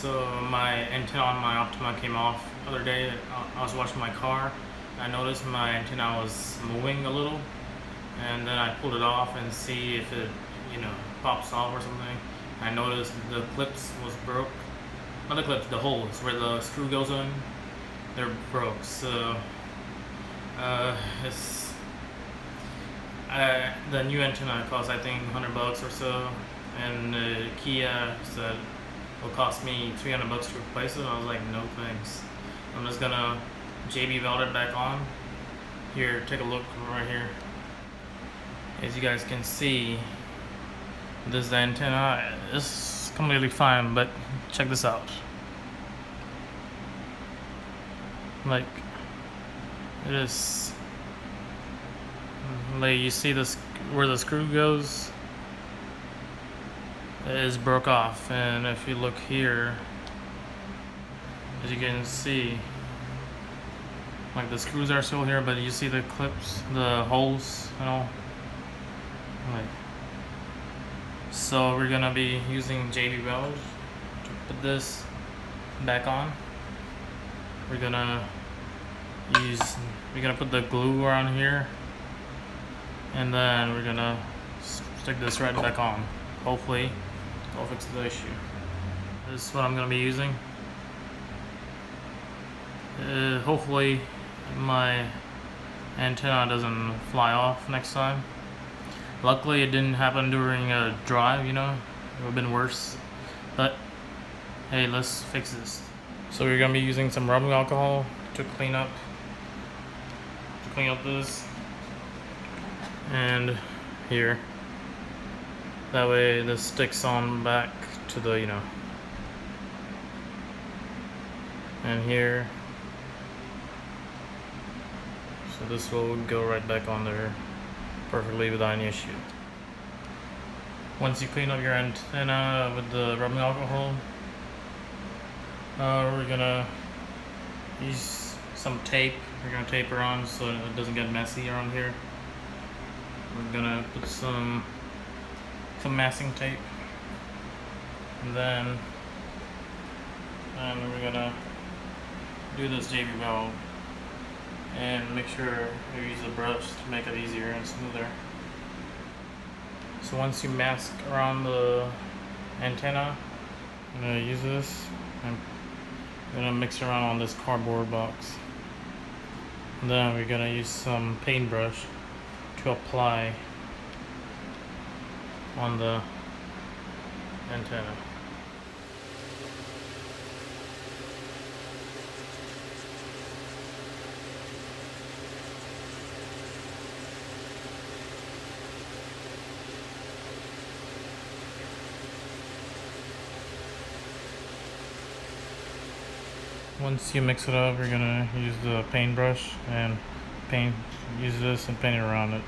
So my antenna on my Optima came off the other day. I was washing my car. I noticed my antenna was moving a little, and then I pulled it off and see if it, pops off or something. I noticed the clips was broke. Not the clips, the holes where the screw goes in, they're broke. So it's the new antenna cost I think $100 or so, and Kia said will cost me $300 to replace it. I was like, no thanks. I'm just gonna JB Welded back on. Here, take a look right here. As you guys can see, this is the antenna. It's completely fine, but check this out. Like, it is, like, you see this where the screw goes, it is broke off. And if you look here, as you can see, like, the screws are still here, but you see the clips, the holes, like. So we're gonna be using JB Welded to put this back on. We're gonna put the glue around here, and then we're gonna stick this right back on. Hopefully it'll fix the issue. This is what I'm gonna be using. Hopefully my antenna doesn't fly off next time. Luckily it didn't happen during a drive, it would have been worse. But hey, let's fix this. So we're gonna be using some rubbing alcohol to clean up this, and here, that way this sticks on back to the and here, so this will go right back on there perfectly without any issue. Once you clean up your antenna with the rubbing alcohol, we're gonna use some tape. We're gonna tape her on so it doesn't get messy around here. We're gonna put some masking tape, and then we're gonna do this JB Weld and make sure you use a brush to make it easier and smoother. So once you mask around the antenna, I'm gonna use this. I'm gonna mix around on this cardboard box. And then we're gonna use some paintbrush to apply on the antenna. Once you mix it up, you're gonna use the paintbrush and use this and paint it around it.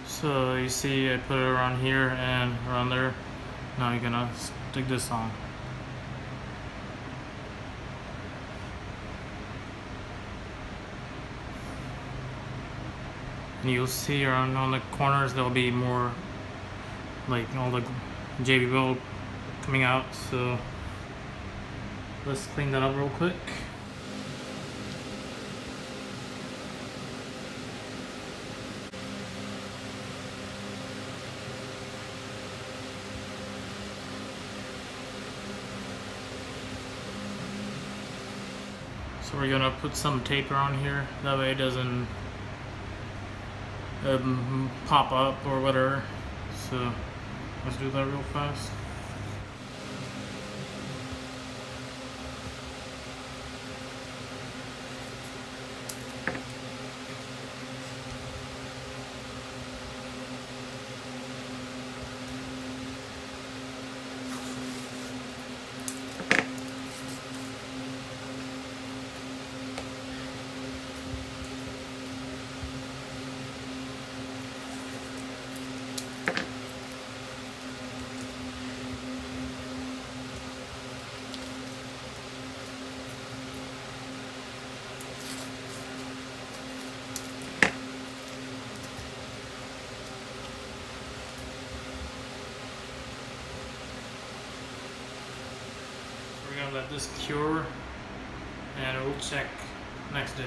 So you see I put it around here and around there. Now you're gonna stick this on. And you'll see around on the corners there'll be more, like, all the JB Weld coming out. So let's clean that up real quick. So we're gonna put some tape around here, that way it doesn't pop up or whatever. So let's do that real fast. We're gonna let this cure and we'll check next day.